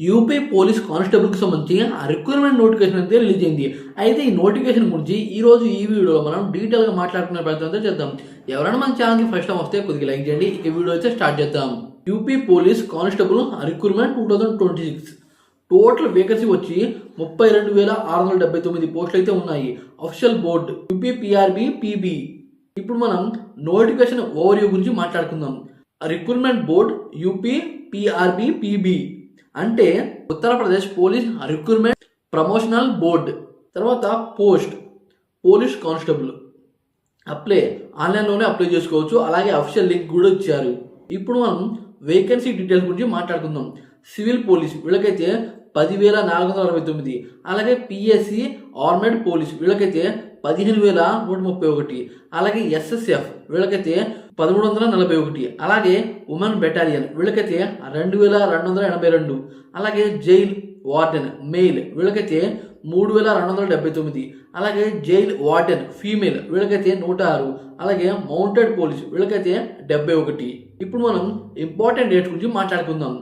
UP police కానిస్టేబుల్కి సంబంధించి recruitment notification అయితే release అయింది. అయితే ఈ నోటిఫికేషన్ గురించి ఈరోజు ఈ వీడియోలో మనం డీటెయిల్గా మాట్లాడుకునే ప్రయత్నం అయితే చేద్దాం. ఎవరైనా మన ఛానల్కి ఫస్ట్ టైం వస్తే కొద్దిగా లైక్ చేయండి. ఈ వీడియో అయితే స్టార్ట్ చేద్దాం. UP police constable recruitment 2026 total vacancy వచ్చి 32,679 పోస్టులు అయితే ఉన్నాయి. Official board UP PRB PB. ఇప్పుడు మనం నోటిఫికేషన్ ఓవర్వ్యూ గురించి మాట్లాడుకుందాం. Recruitment board UP PRB PB అంటే Uttar Pradesh police recruitment promotional board. తర్వాత పోస్ట్ పోలీస్ కానిస్టేబుల్ ఆన్లైన్లోనే అప్లై చేసుకోవచ్చు. అలాగే అఫీషియల్ లింక్ కూడా ఇచ్చారు. ఇప్పుడు మనం వేకెన్సీ డీటెయిల్స్ గురించి మాట్లాడుకుందాం. సివిల్ పోలీస్ వీళ్ళకైతే 10,469. అలాగే పిఎస్సి ఆర్మెడ్ పోలీస్ వీళ్ళకైతే 15,131. అలాగే ఎస్ఎస్ఎఫ్ వీళ్ళకైతే 1,341. అలాగే ఉమెన్ బెటాలియన్ వీళ్ళకైతే 2,282. అలాగే జైల్ వార్డెన్ మెయిల్ వీళ్ళకైతే 3,279. అలాగే జైల్ వార్డెన్ ఫీమేల్ వీళ్ళకైతే 106. అలాగే మౌంటెడ్ పోలీస్ వీళ్ళకైతే 71. ఇప్పుడు మనం ఇంపార్టెంట్ డేట్స్ గురించి మాట్లాడుకుందాం.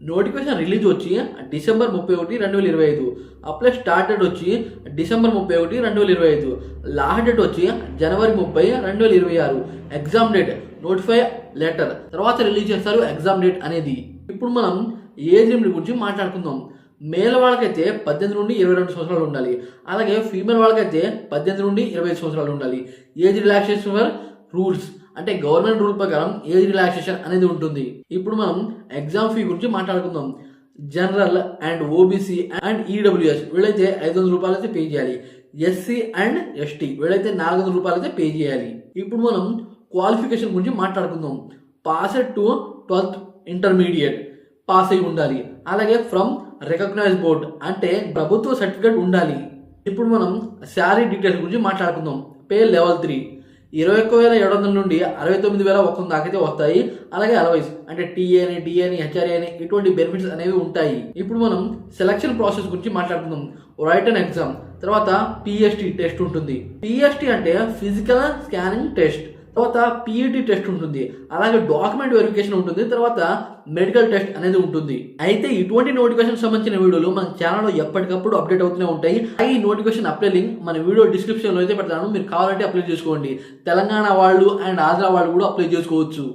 నోటిఫికేషన్ రిలీజ్ వచ్చి డిసెంబర్ 31, 2025. అప్లై స్టార్ట్ డేట్ వచ్చి డిసెంబర్ 31, 2025. లాస్ట్ డేట్ వచ్చి జనవరి 30, 2026. ఎగ్జామ్ డేట్ నోటిఫై లెటర్ తర్వాత రిలీజ్ చేస్తారు ఎగ్జామ్ డేట్ అనేది. ఇప్పుడు మనం ఏజ్ లిమిట్ గురించి మాట్లాడుకుందాం. మేల్ వాళ్ళకైతే 18 నుండి 22 సంవత్సరాలు ఉండాలి. అలాగే ఫీమేల్ వాళ్ళకైతే 18 నుండి 25 సంవత్సరాలు ఉండాలి. ఏజ్ రిలాక్సేషన్ ఫర్ రూల్స్ అంటే గవర్నమెంట్ రూల్ ప్రకారం ఏజ్ రిలాక్సేషన్ అనేది ఉంటుంది. ఇప్పుడు మనం ఎగ్జామ్ ఫీ గురించి మాట్లాడుకుందాం. General and OBC and EWS వీళ్ళైతే 500 రూపాయలు అయితే పే చేయాలి. ఎస్సీ అండ్ ఎస్టీ వీళ్ళైతే 400 రూపాయలు అయితే పే చేయాలి. ఇప్పుడు మనం క్వాలిఫికేషన్ గురించి మాట్లాడుకుందాం. Passed to 12th intermediate pass అయి ఉండాలి. అలాగే ఫ్రమ్ రికగ్నైజ్ బోర్డ్ అంటే ప్రభుత్వ సర్టిఫికేట్ ఉండాలి. ఇప్పుడు మనం శాలరీ డీటెయిల్స్ గురించి మాట్లాడుకుందాం. పే లెవెల్ 3 21,700 నుండి 69,100 దాకైతే వస్తాయి. అలాగే అలవైస్ అంటే టీఏ అని డిఏ అని హెచ్ఆర్ఏ అని ఇటువంటి బెనిఫిట్స్ అనేవి ఉంటాయి. ఇప్పుడు మనం సెలక్షన్ ప్రాసెస్ గురించి మాట్లాడుకుందాం. రైటన్ ఎగ్జామ్ తర్వాత పిఎస్టీ టెస్ట్ ఉంటుంది. పిఎస్టీ అంటే ఫిజికల్ స్కానింగ్ టెస్ట్. తర్వాత పీఈటీ టెస్ట్ ఉంటుంది. అలాగే డాక్యుమెంట్ వెరిఫికేషన్ ఉంటుంది. తర్వాత మెడికల్ టెస్ట్ అనేది ఉంటుంది. అయితే ఇటువంటి నోటిఫికేషన్ సంబంధించిన వీడియోలు మన ఛానల్లో ఎప్పటికప్పుడు అప్డేట్ అవుతూనే ఉంటాయి. ఈ నోటిఫికేషన్ అప్లై లింక్ మన వీడియో డిస్క్రిప్షన్లో అయితే పెడతాను. మీరు కావాలంటే అప్లై చేసుకోండి. తెలంగాణ వాళ్ళు అండ్ ఆంధ్ర వాళ్ళు కూడా అప్లై చేసుకోవచ్చు.